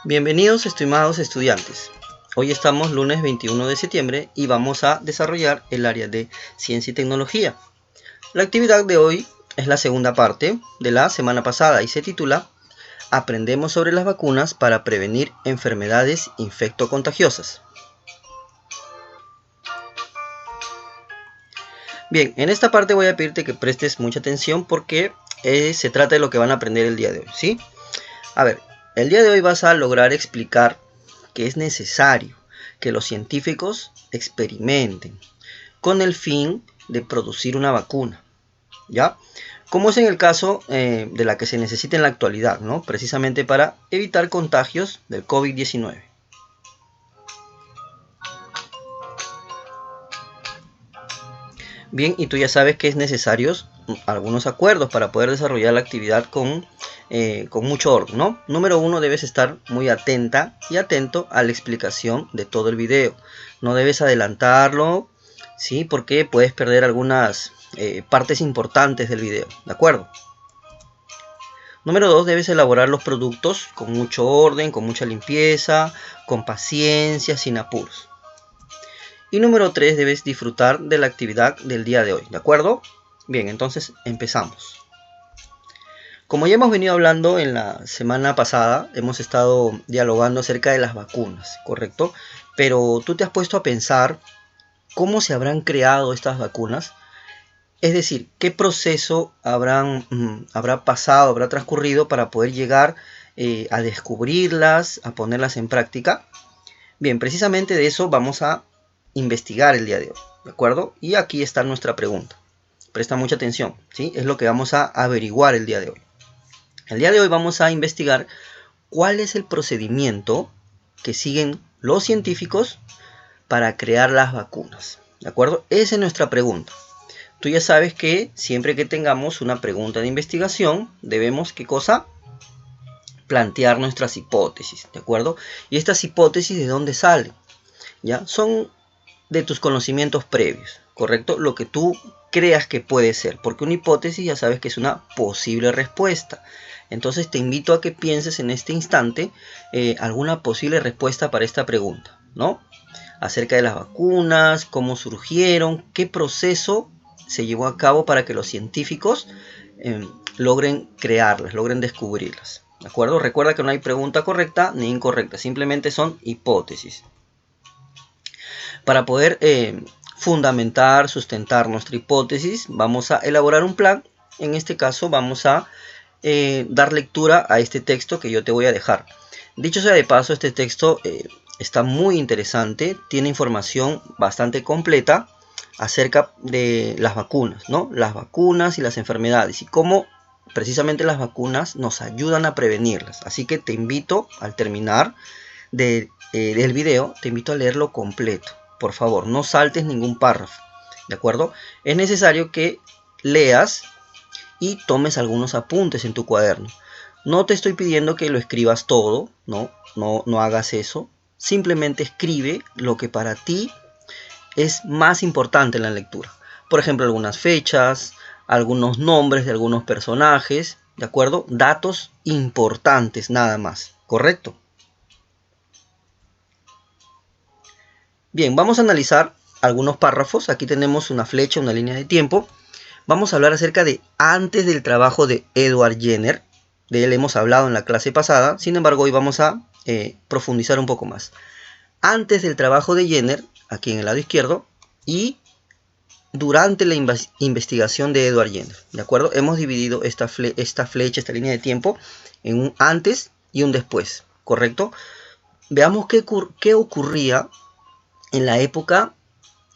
Bienvenidos, estimados estudiantes. Hoy estamos lunes 21 de septiembre y vamos a desarrollar el área de Ciencia y Tecnología. La actividad de hoy es la segunda parte de la semana pasada y se titula Aprendemos sobre las vacunas para prevenir enfermedades infectocontagiosas. Bien, en esta parte voy a pedirte que prestes mucha atención porque se trata de lo que van a aprender el día de hoy, ¿sí? A ver, el día de hoy vas a lograr explicar que es necesario que los científicos experimenten con el fin de producir una vacuna, ¿ya? Como es en el caso de la que se necesita en la actualidad, ¿no? Precisamente para evitar contagios del COVID-19. Bien, y tú ya sabes que es necesarios algunos acuerdos para poder desarrollar la actividad con mucho orden, ¿no? Número 1, debes estar muy atenta y atento a la explicación de todo el video. No debes adelantarlo, ¿sí? Porque puedes perder algunas partes importantes del video, ¿de acuerdo? Número 2, debes elaborar los productos con mucho orden, con mucha limpieza, con paciencia, sin apuros. Y número 3, debes disfrutar de la actividad del día de hoy, ¿de acuerdo? Bien, entonces empezamos. Como ya hemos venido hablando en la semana pasada, hemos estado dialogando acerca de las vacunas, ¿correcto? Pero tú te has puesto a pensar cómo se habrán creado estas vacunas. Es decir, qué proceso habrá pasado, habrá transcurrido para poder llegar a descubrirlas, a ponerlas en práctica. Bien, precisamente de eso vamos a investigar el día de hoy, ¿de acuerdo? Y aquí está nuestra pregunta. Presta mucha atención, ¿sí? Es lo que vamos a averiguar el día de hoy. El día de hoy vamos a investigar cuál es el procedimiento que siguen los científicos para crear las vacunas, ¿de acuerdo? Esa es nuestra pregunta. Tú ya sabes que siempre que tengamos una pregunta de investigación, debemos, ¿qué cosa? Plantear nuestras hipótesis, ¿de acuerdo? Y estas hipótesis, ¿de dónde salen? ¿Ya? Son de tus conocimientos previos, ¿correcto? Lo que tú creas que puede ser, porque una hipótesis ya sabes que es una posible respuesta. Entonces te invito a que pienses en este instante alguna posible respuesta para esta pregunta, ¿no? Acerca de las vacunas, cómo surgieron, qué proceso se llevó a cabo para que los científicos logren crearlas, logren descubrirlas, ¿de acuerdo? Recuerda que no hay pregunta correcta ni incorrecta, simplemente son hipótesis. Para poder fundamentar, sustentar nuestra hipótesis, vamos a elaborar un plan. En este caso vamos a dar lectura a este texto que yo te voy a dejar. Dicho sea de paso, este texto está muy interesante, tiene información bastante completa acerca de las vacunas, ¿no? Las vacunas y las enfermedades y cómo precisamente las vacunas nos ayudan a prevenirlas. Así que te invito, al terminar del video, te invito a leerlo completo. Por favor, no saltes ningún párrafo, ¿de acuerdo? Es necesario que leas y tomes algunos apuntes en tu cuaderno. No te estoy pidiendo que lo escribas todo, no hagas eso. Simplemente escribe lo que para ti es más importante en la lectura. Por ejemplo, algunas fechas, algunos nombres de algunos personajes, ¿de acuerdo? Datos importantes nada más, ¿correcto? Bien, vamos a analizar algunos párrafos. Aquí tenemos una flecha, una línea de tiempo. Vamos a hablar acerca de antes del trabajo de Edward Jenner. De él hemos hablado en la clase pasada. Sin embargo, hoy vamos a profundizar un poco más. Antes del trabajo de Jenner, aquí en el lado izquierdo, y durante la investigación de Edward Jenner. ¿De acuerdo? Hemos dividido esta flecha, esta línea de tiempo, en un antes y un después. ¿Correcto? Veamos qué ocurría en la época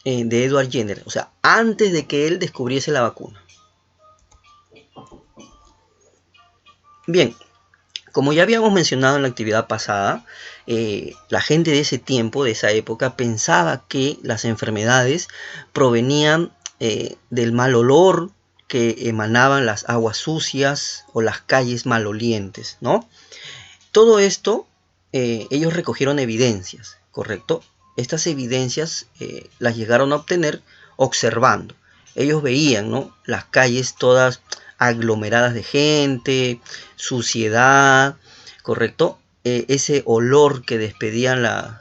de Edward Jenner, o sea, antes de que él descubriese la vacuna. Bien, como ya habíamos mencionado en la actividad pasada, la gente de ese tiempo, de esa época, pensaba que las enfermedades provenían del mal olor que emanaban las aguas sucias o las calles malolientes, ¿no? Todo esto, ellos recogieron evidencias, ¿correcto? Estas evidencias las llegaron a obtener observando. Ellos veían, ¿no?, las calles todas aglomeradas de gente, suciedad, ¿correcto? ese olor que despedían las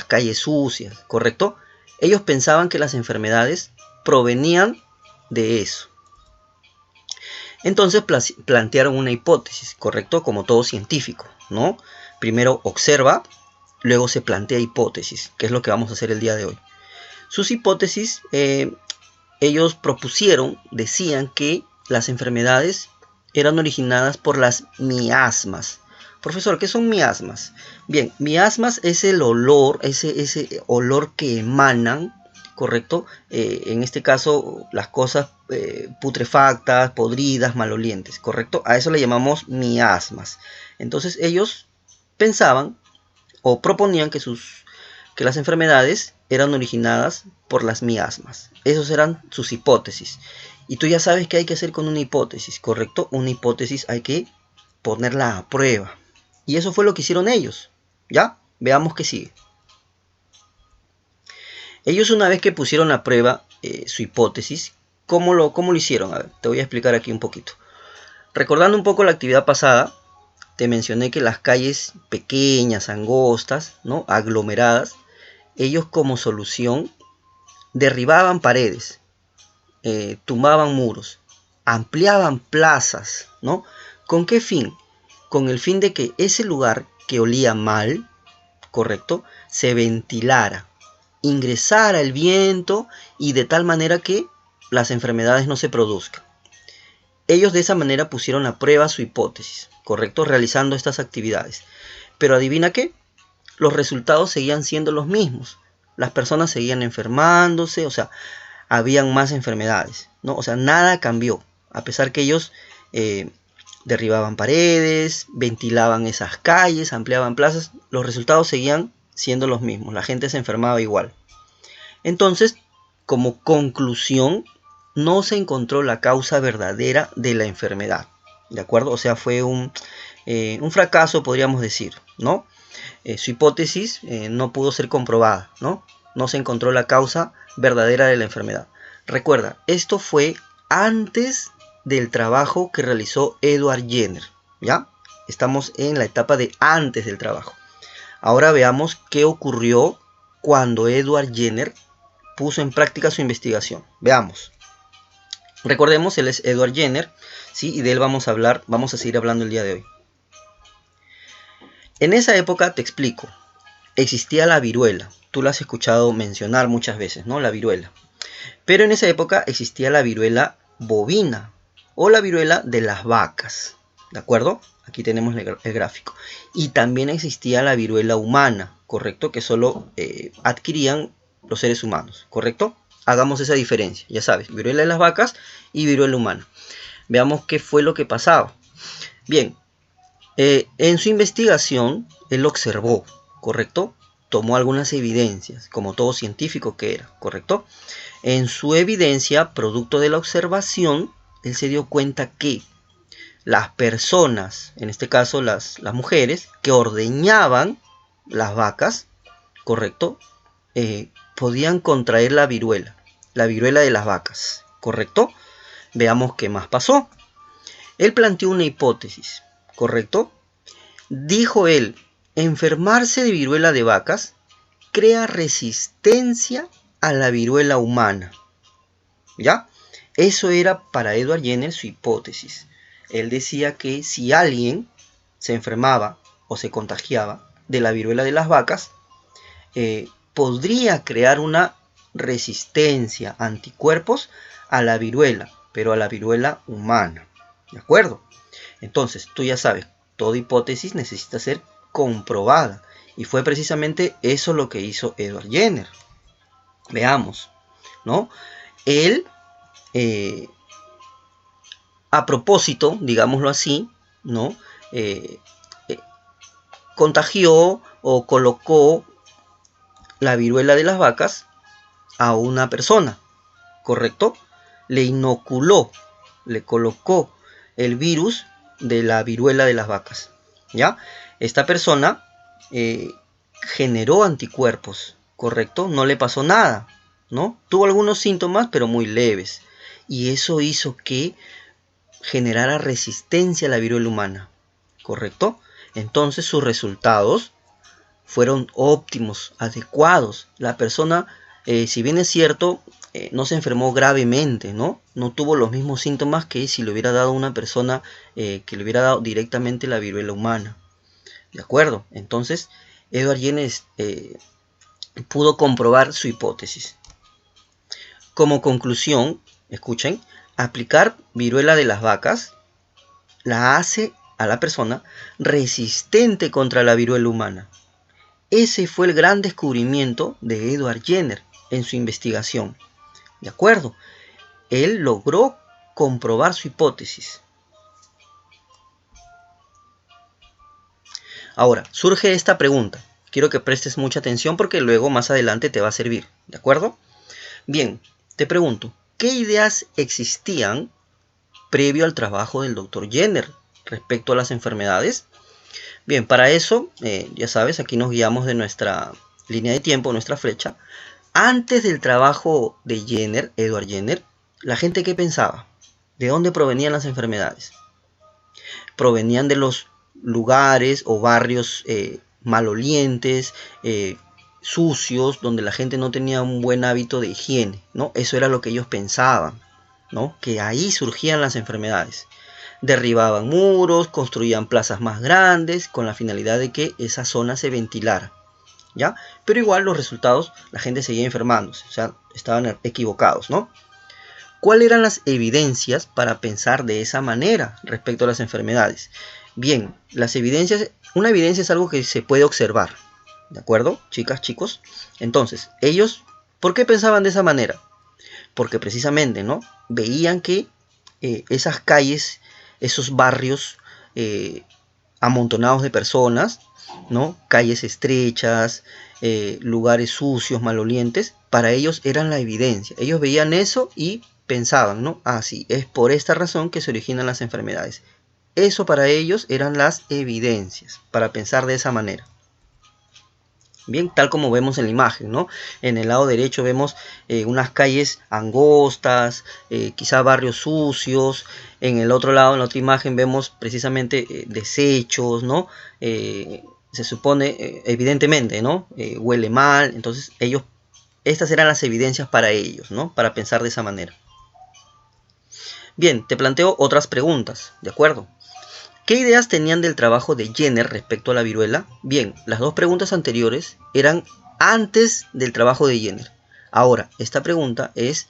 calles sucias, ¿correcto? Ellos pensaban que las enfermedades provenían de eso. Entonces plantearon una hipótesis, ¿correcto? Como todo científico, ¿no? Primero observa, luego se plantea hipótesis, que es lo que vamos a hacer el día de hoy. Sus hipótesis, ellos propusieron, decían que las enfermedades eran originadas por las miasmas. Profesor, ¿qué son miasmas? Bien, miasmas es el olor, ese olor que emanan, ¿correcto? En este caso, las cosas putrefactas, podridas, malolientes, ¿correcto? A eso le llamamos miasmas. Entonces ellos pensaban o proponían que las enfermedades eran originadas por las miasmas. Esas eran sus hipótesis. Y tú ya sabes qué hay que hacer con una hipótesis, ¿correcto? Una hipótesis hay que ponerla a prueba. Y eso fue lo que hicieron ellos. ¿Ya? Veamos qué sigue. Ellos, una vez que pusieron a prueba su hipótesis, ¿cómo lo hicieron? A ver, te voy a explicar aquí un poquito. Recordando un poco la actividad pasada, te mencioné que las calles pequeñas, angostas, ¿no? Aglomeradas, ellos como solución derribaban paredes, tumbaban muros, ampliaban plazas, ¿no? ¿Con qué fin? Con el fin de que ese lugar que olía mal, ¿correcto?, se ventilara, ingresara el viento y de tal manera que las enfermedades no se produzcan. Ellos de esa manera pusieron a prueba su hipótesis, ¿correcto?, realizando estas actividades. Pero adivina qué, los resultados seguían siendo los mismos. Las personas seguían enfermándose, o sea, habían más enfermedades, ¿no? O sea, nada cambió, a pesar que ellos derribaban paredes, ventilaban esas calles, ampliaban plazas, los resultados seguían siendo los mismos, la gente se enfermaba igual. Entonces, como conclusión, no se encontró la causa verdadera de la enfermedad, ¿de acuerdo? O sea, fue un fracaso, podríamos decir, ¿no? Su hipótesis no pudo ser comprobada, ¿no? No se encontró la causa verdadera de la enfermedad. Recuerda, esto fue antes del trabajo que realizó Edward Jenner, ¿ya? Estamos en la etapa de antes del trabajo. Ahora veamos qué ocurrió cuando Edward Jenner puso en práctica su investigación. Veamos. Recordemos, él es Edward Jenner, ¿sí? Y de él vamos a seguir hablando el día de hoy. En esa época, te explico, existía la viruela. Tú la has escuchado mencionar muchas veces, ¿no? La viruela. Pero en esa época existía la viruela bovina o la viruela de las vacas, ¿de acuerdo? Aquí tenemos el gráfico. Y también existía la viruela humana, ¿correcto? Que solo adquirían los seres humanos, ¿correcto? Hagamos esa diferencia, ya sabes, viruela de las vacas y viruela humana. Veamos qué fue lo que pasaba. Bien, en su investigación, él observó, ¿correcto? Tomó algunas evidencias, como todo científico que era, ¿correcto? En su evidencia, producto de la observación, él se dio cuenta que las personas, en este caso las mujeres, que ordeñaban las vacas, ¿correcto?, podían contraer la viruela de las vacas, ¿correcto? Veamos qué más pasó. Él planteó una hipótesis, ¿correcto? Dijo él, enfermarse de viruela de vacas crea resistencia a la viruela humana, ¿ya? Eso era para Edward Jenner su hipótesis. Él decía que si alguien se enfermaba o se contagiaba de la viruela de las vacas, podría crear una resistencia, anticuerpos a la viruela, pero a la viruela humana, ¿de acuerdo? Entonces, tú ya sabes, toda hipótesis necesita ser comprobada. Y fue precisamente eso lo que hizo Edward Jenner. Veamos, ¿no? Él, a propósito, digámoslo así, ¿no? Contagió o colocó la viruela de las vacas a una persona, ¿correcto? Le inoculó, le colocó el virus de la viruela de las vacas, ¿ya? Esta persona generó anticuerpos, ¿correcto? No le pasó nada, ¿no? Tuvo algunos síntomas, pero muy leves. Y eso hizo que generara resistencia a la viruela humana, ¿correcto? Entonces sus resultados fueron óptimos, adecuados. La persona, si bien es cierto, no se enfermó gravemente, ¿no? No tuvo los mismos síntomas que si le hubiera dado a una persona que le hubiera dado directamente la viruela humana. ¿De acuerdo? Entonces, Edward Jenner pudo comprobar su hipótesis. Como conclusión, escuchen, aplicar viruela de las vacas la hace a la persona resistente contra la viruela humana. Ese fue el gran descubrimiento de Edward Jenner en su investigación. ¿De acuerdo? Él logró comprobar su hipótesis. Ahora, surge esta pregunta. Quiero que prestes mucha atención porque luego más adelante te va a servir. ¿De acuerdo? Bien, te pregunto, ¿qué ideas existían previo al trabajo del Dr. Jenner respecto a las enfermedades? Bien, para eso, ya sabes, aquí nos guiamos de nuestra línea de tiempo, nuestra flecha. Antes del trabajo de Jenner, Edward Jenner, ¿la gente qué pensaba? ¿De dónde provenían las enfermedades? Provenían de los lugares o barrios malolientes, sucios, donde la gente no tenía un buen hábito de higiene, ¿no? Eso era lo que ellos pensaban, ¿no? Que ahí surgían las enfermedades. Derribaban muros, construían plazas más grandes con la finalidad de que esa zona se ventilara, ¿ya? Pero igual los resultados, la gente seguía enfermándose, o sea, estaban equivocados, ¿no? ¿Cuáles eran las evidencias para pensar de esa manera respecto a las enfermedades? Bien, las evidencias, una evidencia es algo que se puede observar, ¿de acuerdo, chicas, chicos? Entonces, ellos, ¿por qué pensaban de esa manera? Porque precisamente, ¿no? Veían que esas calles, esos barrios amontonados de personas, ¿no? Calles estrechas, lugares sucios, malolientes, para ellos eran la evidencia. Ellos veían eso y pensaban, ¿no? Ah, sí, es por esta razón que se originan las enfermedades. Eso para ellos eran las evidencias, para pensar de esa manera. Bien, tal como vemos en la imagen, ¿no? En el lado derecho vemos unas calles angostas, quizá barrios sucios. En el otro lado, en la otra imagen, vemos precisamente desechos, ¿no? Se supone, evidentemente, ¿no? Huele mal. Entonces, estas eran las evidencias para ellos, ¿no? Para pensar de esa manera. Bien, te planteo otras preguntas, ¿de acuerdo? ¿Qué ideas tenían del trabajo de Jenner respecto a la viruela? Bien, las dos preguntas anteriores eran antes del trabajo de Jenner. Ahora, esta pregunta es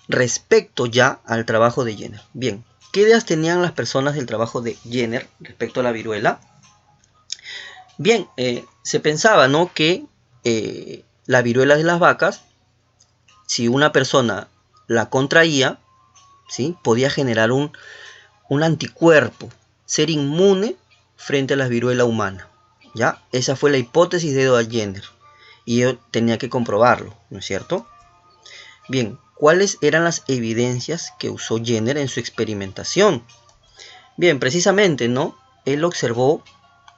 respecto ya al trabajo de Jenner. Bien, ¿qué ideas tenían las personas del trabajo de Jenner respecto a la viruela? Bien, se pensaba, ¿no?, que la viruela de las vacas, si una persona la contraía, ¿sí?, podía generar un anticuerpo, ser inmune frente a la viruela humana, ¿ya? Esa fue la hipótesis de Edward Jenner y yo tenía que comprobarlo, ¿no es cierto? Bien, ¿cuáles eran las evidencias que usó Jenner en su experimentación? Bien, precisamente, ¿no? Él observó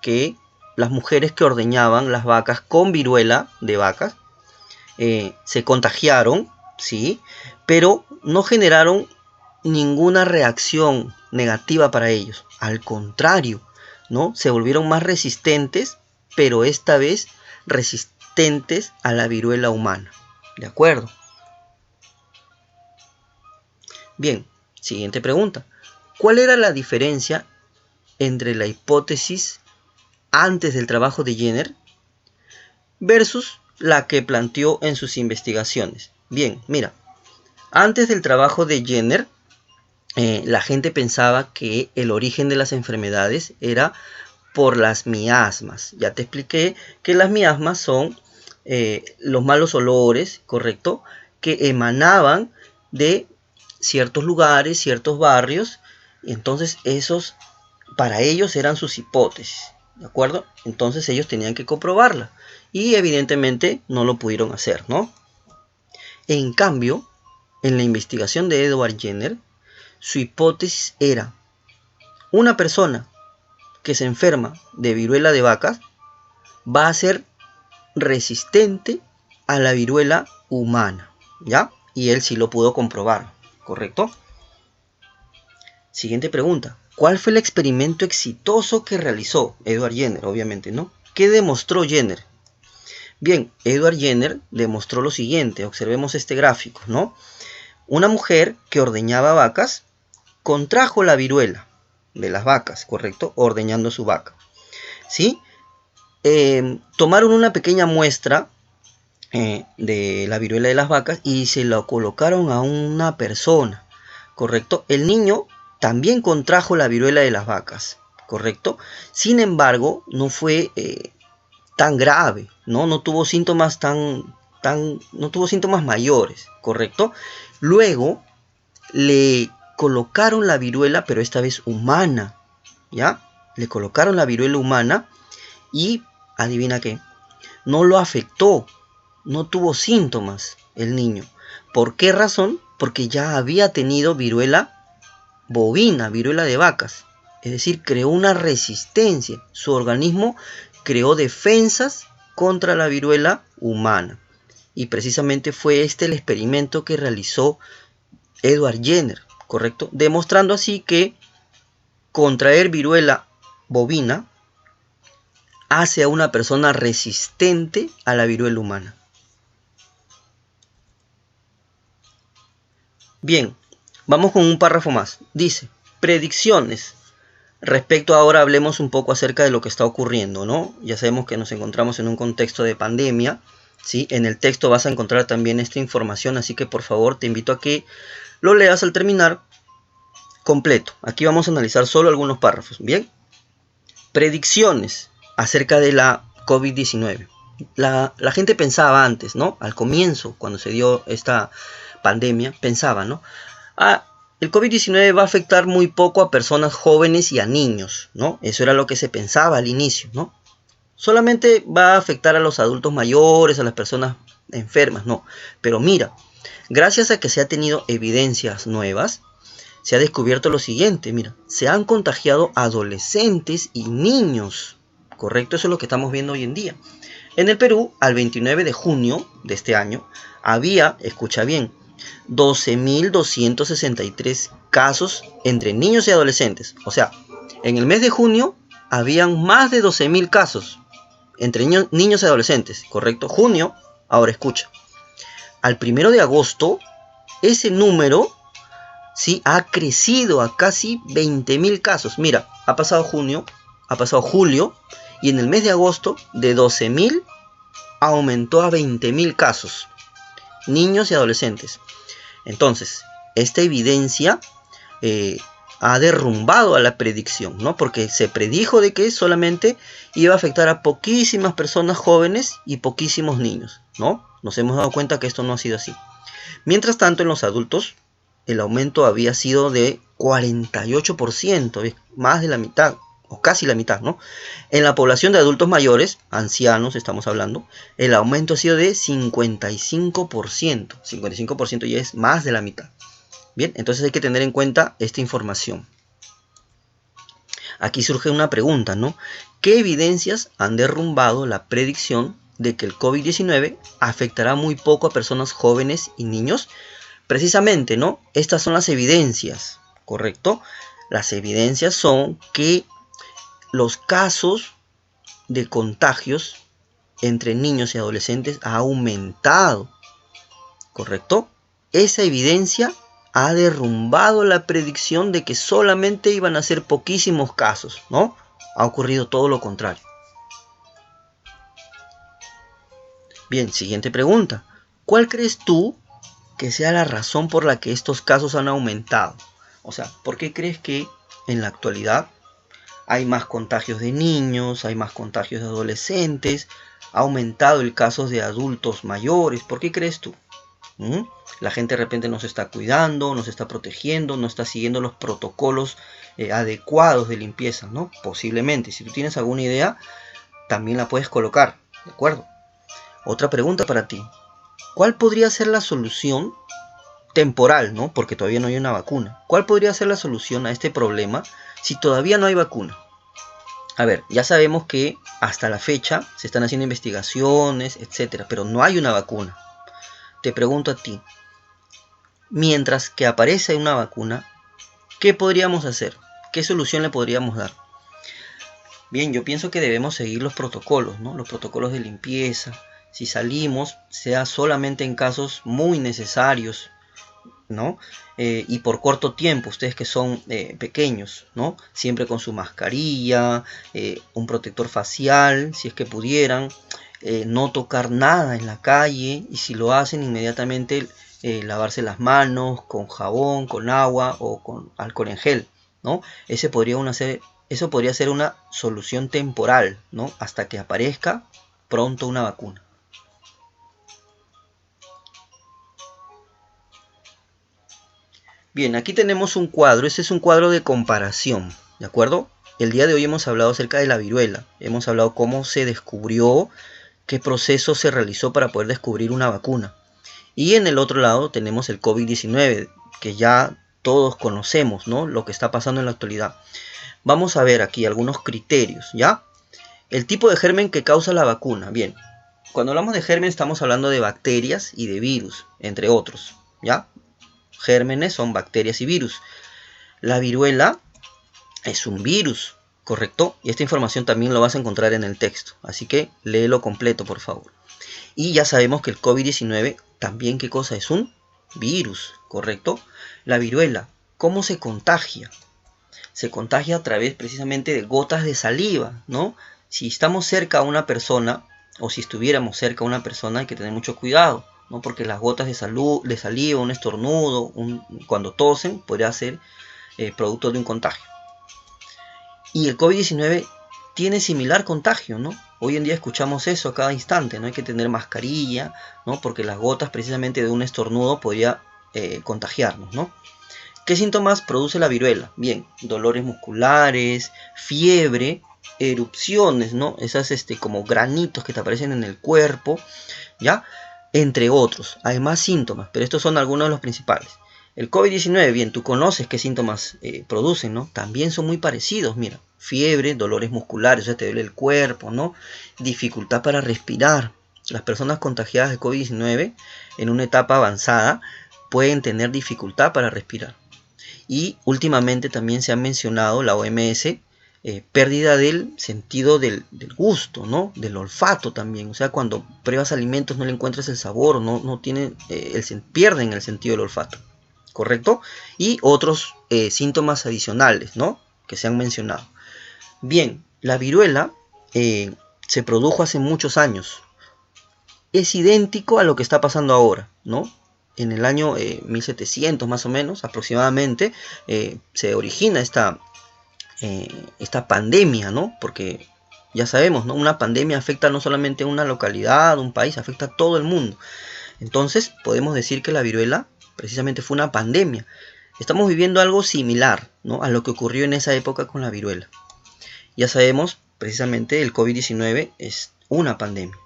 que las mujeres que ordeñaban las vacas con viruela de vacas se contagiaron, ¿sí?, pero no generaron ninguna reacción negativa para ellos. Al contrario, ¿no? Se volvieron más resistentes, pero esta vez resistentes a la viruela humana. ¿De acuerdo? Bien, siguiente pregunta. ¿Cuál era la diferencia entre la hipótesis antes del trabajo de Jenner versus la que planteó en sus investigaciones? Bien, mira, antes del trabajo de Jenner, la gente pensaba que el origen de las enfermedades era por las miasmas. Ya te expliqué que las miasmas son los malos olores, ¿correcto?, que emanaban de ciertos lugares, ciertos barrios. Y entonces esos, para ellos, eran sus hipótesis, ¿de acuerdo? Entonces ellos tenían que comprobarla y evidentemente no lo pudieron hacer, ¿no? En cambio, en la investigación de Edward Jenner, su hipótesis era: una persona que se enferma de viruela de vacas va a ser resistente a la viruela humana, ¿ya? Y él sí lo pudo comprobar, ¿correcto? Siguiente pregunta. ¿Cuál fue el experimento exitoso que realizó Edward Jenner? Obviamente, ¿no? ¿Qué demostró Jenner? Bien, Edward Jenner demostró lo siguiente. Observemos este gráfico, ¿no? Una mujer que ordeñaba vacas contrajo la viruela de las vacas, ¿correcto? Ordeñando su vaca, ¿sí? Tomaron una pequeña muestra de la viruela de las vacas y se la colocaron a una persona, ¿correcto? El niño también contrajo la viruela de las vacas, ¿correcto? Sin embargo, no fue tan grave, ¿no? No tuvo síntomas no tuvo síntomas mayores, ¿correcto? Luego le colocaron la viruela, pero esta vez humana, ¿ya? Le colocaron la viruela humana y, adivina qué, no lo afectó, no tuvo síntomas el niño. ¿Por qué razón? Porque ya había tenido viruela bovina, viruela de vacas. Es decir, creó una resistencia. Su organismo creó defensas contra la viruela humana. Y precisamente fue este el experimento que realizó Edward Jenner, ¿correcto? Demostrando así que contraer viruela bovina hace a una persona resistente a la viruela humana. Bien, vamos con un párrafo más. Dice, predicciones. Respecto ahora hablemos un poco acerca de lo que está ocurriendo, ¿no? Ya sabemos que nos encontramos en un contexto de pandemia, ¿sí? En el texto vas a encontrar también esta información, así que por favor te invito a que lo leas al terminar completo. Aquí vamos a analizar solo algunos párrafos, ¿bien? Predicciones acerca de la COVID-19. La gente pensaba antes, ¿no? Al comienzo, cuando se dio esta pandemia, pensaba, ¿no? El COVID-19 va a afectar muy poco a personas jóvenes y a niños, ¿no? Eso era lo que se pensaba al inicio, ¿no? Solamente va a afectar a los adultos mayores, a las personas enfermas, no. Pero mira, gracias a que se ha tenido evidencias nuevas, se ha descubierto lo siguiente, mira, se han contagiado adolescentes y niños, ¿correcto? Eso es lo que estamos viendo hoy en día. En el Perú, al 29 de junio de este año, había, escucha bien, 12.263 casos entre niños y adolescentes. O sea, en el mes de junio habían más de 12.000 casos entre niños y adolescentes, ¿correcto? Junio, ahora escucha. Al 1 de agosto, ese número, ¿sí?, ha crecido a casi 20.000 casos. Mira, ha pasado junio, ha pasado julio, y en el mes de agosto, de 12.000 aumentó a 20.000 casos. Niños y adolescentes. Entonces, esta evidencia ha derrumbado a la predicción, ¿no? Porque se predijo de que solamente iba a afectar a poquísimas personas jóvenes y poquísimos niños, ¿no? Nos hemos dado cuenta que esto no ha sido así. Mientras tanto, en los adultos, el aumento había sido de 48%, más de la mitad, o casi la mitad, ¿no? En la población de adultos mayores, ancianos estamos hablando, el aumento ha sido de 55%. 55% ya es más de la mitad. Bien, entonces hay que tener en cuenta esta información. Aquí surge una pregunta, ¿no? ¿Qué evidencias han derrumbado la predicción de que el COVID-19 afectará muy poco a personas jóvenes y niños? Precisamente, ¿no? Estas son las evidencias, ¿correcto? Las evidencias son que los casos de contagios entre niños y adolescentes ha aumentado, ¿correcto? Esa evidencia ha derrumbado la predicción de que solamente iban a ser poquísimos casos, ¿no? Ha ocurrido todo lo contrario. Bien, siguiente pregunta. ¿Cuál crees tú que sea la razón por la que estos casos han aumentado? O sea, ¿por qué crees que en la actualidad hay más contagios de niños, hay más contagios de adolescentes, ha aumentado el caso de adultos mayores? ¿Por qué crees tú? La gente de repente no se está cuidando, no se está protegiendo, no está siguiendo los protocolos adecuados de limpieza, ¿no? Posiblemente. Si tú tienes alguna idea, también la puedes colocar, ¿de acuerdo? Otra pregunta para ti. ¿Cuál podría ser la solución temporal, ¿no? Porque todavía no hay una vacuna. ¿Cuál podría ser la solución a este problema si todavía no hay vacuna? A ver, ya sabemos que hasta la fecha se están haciendo investigaciones, etcétera, pero no hay una vacuna. Te pregunto a ti, mientras que aparece una vacuna, ¿qué podríamos hacer? ¿qué solución le podríamos dar? Bien, yo pienso que debemos seguir los protocolos, ¿no? Los protocolos de limpieza. Si salimos, sea solamente en casos muy necesarios, ¿no? Y por corto tiempo, ustedes que son pequeños, ¿no? Siempre con su mascarilla, un protector facial, si es que pudieran, no tocar nada en la calle, y si lo hacen, inmediatamente lavarse las manos con jabón, con agua o con alcohol en gel, ¿no? Eso podría ser una solución temporal, ¿no? Hasta que aparezca pronto una vacuna. Bien, aquí tenemos un cuadro. Este es un cuadro de comparación, ¿de acuerdo? El día de hoy hemos hablado acerca de la viruela. Hemos hablado cómo se descubrió, qué proceso se realizó para poder descubrir una vacuna. Y en el otro lado tenemos el COVID-19, que ya todos conocemos, ¿no? Lo que está pasando en la actualidad. Vamos a ver aquí algunos criterios, ¿ya? El tipo de germen que causa la vacuna. Bien, cuando hablamos de germen estamos hablando de bacterias y de virus, entre otros, ¿ya? Gérmenes son bacterias y virus. La viruela es un virus, ¿correcto? Y esta información también lo vas a encontrar en el texto, así que léelo completo, por favor. Y ya sabemos que el COVID-19 también, ¿qué cosa? Es un virus, ¿correcto? La viruela, ¿cómo se contagia? Se contagia a través precisamente de gotas de saliva, ¿no? Si estamos cerca a una persona, o si estuviéramos cerca a una persona, hay que tener mucho cuidado, ¿no? Porque las gotas de saliva, un estornudo, cuando tosen, podría ser producto de un contagio. Y el COVID-19 tiene similar contagio, ¿no? Hoy en día escuchamos eso a cada instante, no hay que tener mascarilla, ¿no? Porque las gotas precisamente de un estornudo podría contagiarnos, ¿no? ¿Qué síntomas produce la viruela? Bien, dolores musculares, fiebre, erupciones, ¿no? Esas como granitos que te aparecen en el cuerpo, ¿ya? Entre otros. Hay más síntomas, pero estos son algunos de los principales. El COVID-19, bien, tú conoces qué síntomas producen, ¿no? También son muy parecidos, mira. Fiebre, dolores musculares, o sea, te duele el cuerpo, ¿no? Dificultad para respirar. Las personas contagiadas de COVID-19 en una etapa avanzada pueden tener dificultad para respirar. Y últimamente también se ha mencionado, la OMS, pérdida del sentido del gusto, ¿no? Del olfato también. O sea, cuando pruebas alimentos no le encuentras el sabor, no tienen, pierden el sentido del olfato, ¿correcto? Y otros síntomas adicionales, ¿no? Que se han mencionado. Bien, la viruela se produjo hace muchos años. Es idéntico a lo que está pasando ahora, ¿no? En el año 1700 más o menos, aproximadamente, se origina esta pandemia, ¿no? Porque ya sabemos, ¿no? Una pandemia afecta no solamente a una localidad, un país, afecta a todo el mundo. Entonces, podemos decir que la viruela precisamente fue una pandemia. Estamos viviendo algo similar, ¿no? A lo que ocurrió en esa época con la viruela. Ya sabemos, precisamente, el COVID-19 es una pandemia.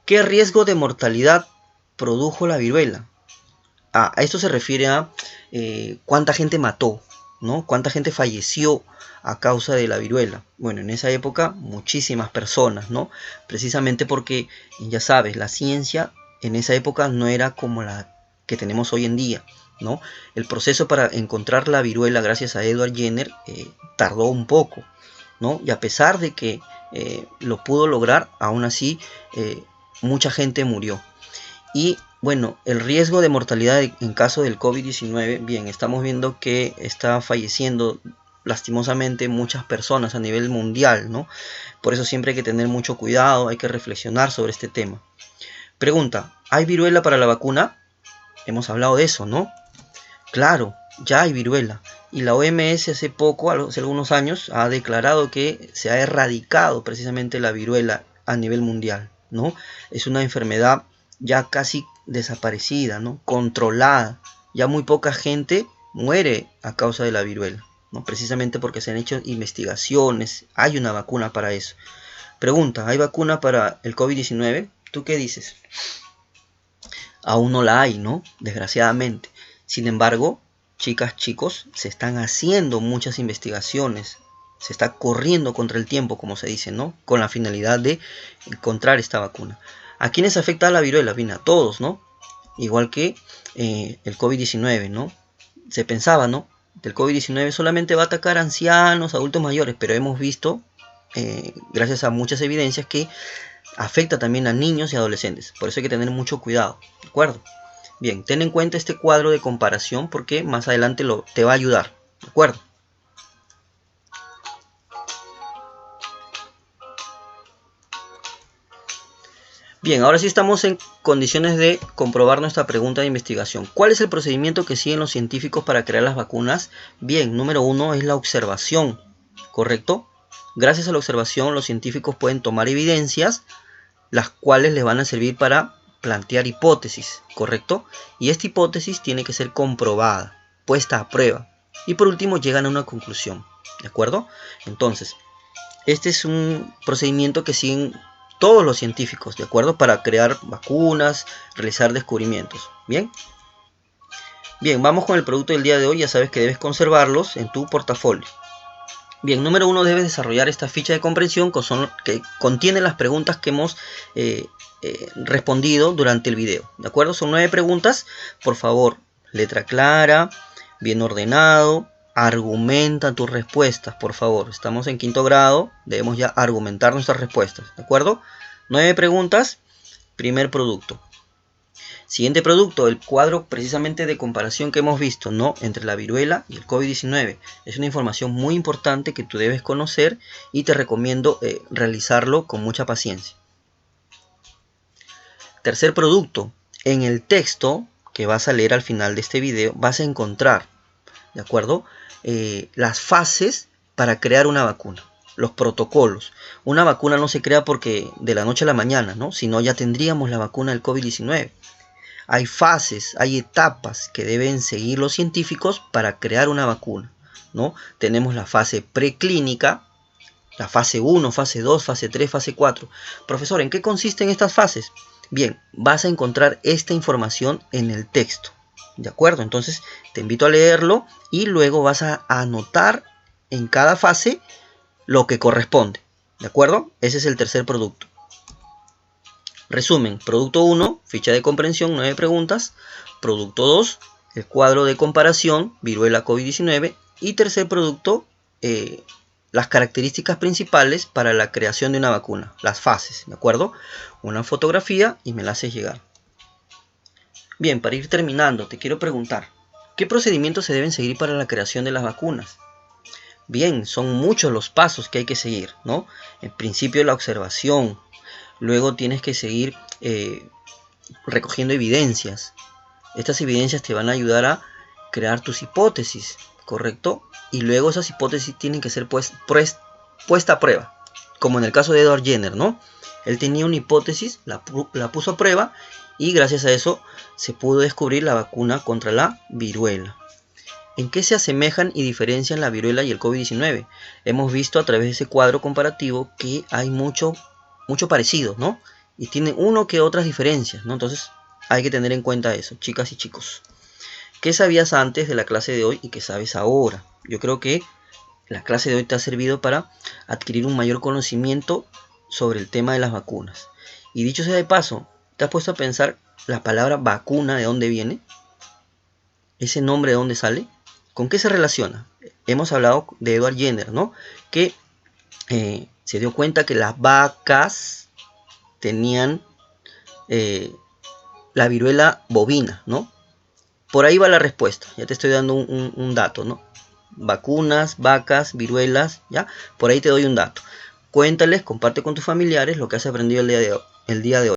¿Qué riesgo de mortalidad produjo la viruela? A esto se refiere a cuánta gente mató, ¿no? Cuánta gente falleció a causa de la viruela. Bueno, en esa época muchísimas personas, ¿no? Precisamente porque, ya sabes, la ciencia en esa época no era como la que tenemos hoy en día, ¿no? El proceso para encontrar la viruela, gracias a Edward Jenner, tardó un poco, ¿no? Y a pesar de que lo pudo lograr, aún así mucha gente murió. Y bueno, el riesgo de mortalidad en caso del COVID-19, bien, estamos viendo que está falleciendo lastimosamente muchas personas a nivel mundial, ¿no? Por eso siempre hay que tener mucho cuidado, hay que reflexionar sobre este tema. Pregunta, ¿hay viruela para la vacuna? Hemos hablado de eso, ¿no? Claro, ya hay viruela. Y la OMS hace algunos años, ha declarado que se ha erradicado precisamente la viruela a nivel mundial, ¿no? Es una enfermedad ya casi desaparecida, ¿no? Controlada. Ya muy poca gente muere a causa de la viruela, ¿no? Precisamente porque se han hecho investigaciones, hay una vacuna para eso. Pregunta, ¿hay vacuna para el COVID-19? ¿Tú qué dices? Aún no la hay, ¿no? Desgraciadamente. Sin embargo, chicas, chicos, se están haciendo muchas investigaciones. Se está corriendo contra el tiempo, como se dice, ¿no? Con la finalidad de encontrar esta vacuna. ¿A quiénes afecta la viruela? Bien, a todos, ¿no? Igual que el COVID-19, ¿no? Se pensaba, ¿no? del COVID-19 solamente va a atacar a ancianos, adultos mayores, pero hemos visto, gracias a muchas evidencias, que afecta también a niños y adolescentes. Por eso hay que tener mucho cuidado, ¿de acuerdo? Bien, ten en cuenta este cuadro de comparación porque más adelante te va a ayudar, ¿de acuerdo? Bien, ahora sí estamos en condiciones de comprobar nuestra pregunta de investigación. ¿Cuál es el procedimiento que siguen los científicos para crear las vacunas? Bien, número 1 es la observación, ¿correcto? Gracias a la observación los científicos pueden tomar evidencias, las cuales les van a servir para plantear hipótesis, ¿correcto? Y esta hipótesis tiene que ser comprobada, puesta a prueba. Y por último llegan a una conclusión, ¿de acuerdo? Entonces, este es un procedimiento que siguen todos los científicos, ¿de acuerdo? Para crear vacunas, realizar descubrimientos. Bien, vamos con el producto del día de hoy. Ya sabes que debes conservarlos en tu portafolio. Bien, número 1, debes desarrollar esta ficha de comprensión que contiene las preguntas que hemos respondido durante el video, ¿de acuerdo? Son 9 preguntas. Por favor, letra clara, bien ordenado. Argumenta tus respuestas, por favor. Estamos en 5º grado, debemos ya argumentar nuestras respuestas, ¿de acuerdo? 9 preguntas, primer producto. Siguiente producto, el cuadro precisamente de comparación que hemos visto, ¿no? Entre la viruela y el COVID-19. Es una información muy importante que tú debes conocer y te recomiendo realizarlo con mucha paciencia. Tercer producto, en el texto que vas a leer al final de este video vas a encontrar, ¿de acuerdo? Las fases para crear una vacuna, los protocolos. Una vacuna no se crea porque de la noche a la mañana, ¿no? Sino ya tendríamos la vacuna del COVID-19. Hay fases, hay etapas que deben seguir los científicos para crear una vacuna, ¿no? Tenemos la fase preclínica, la fase 1, fase 2, fase 3, fase 4. Profesor, ¿en qué consisten estas fases? Bien, vas a encontrar esta información en el texto. ¿De acuerdo? Entonces te invito a leerlo y luego vas a anotar en cada fase lo que corresponde. ¿De acuerdo? Ese es el tercer producto. Resumen, producto 1, ficha de comprensión, 9 preguntas. Producto 2, el cuadro de comparación, viruela COVID-19. Y tercer producto, las características principales para la creación de una vacuna, las fases. ¿De acuerdo? Una fotografía y me la haces llegar. Bien, para ir terminando, te quiero preguntar, ¿qué procedimientos se deben seguir para la creación de las vacunas? Bien, son muchos los pasos que hay que seguir, ¿no? En principio la observación, luego tienes que seguir recogiendo evidencias. Estas evidencias te van a ayudar a crear tus hipótesis, ¿correcto? Y luego esas hipótesis tienen que ser puesta a prueba, como en el caso de Edward Jenner, ¿no? Él tenía una hipótesis, la puso a prueba y gracias a eso se pudo descubrir la vacuna contra la viruela. ¿En qué se asemejan y diferencian la viruela y el COVID-19? Hemos visto a través de ese cuadro comparativo que hay mucho parecido, ¿no? Y tienen uno que otras diferencias, ¿no? Entonces hay que tener en cuenta eso, chicas y chicos. ¿Qué sabías antes de la clase de hoy y qué sabes ahora? Yo creo que la clase de hoy te ha servido para adquirir un mayor conocimiento sobre el tema de las vacunas. Y dicho sea de paso, ¿te has puesto a pensar la palabra vacuna de dónde viene? ¿Ese nombre de dónde sale? ¿Con qué se relaciona? Hemos hablado de Edward Jenner, ¿no? Que se dio cuenta que las vacas tenían la viruela bovina, ¿no? Por ahí va la respuesta. Ya te estoy dando un dato, ¿no? Vacunas, vacas, viruelas, ¿ya? Por ahí te doy un dato. Cuéntales, comparte con tus familiares lo que has aprendido el día de hoy.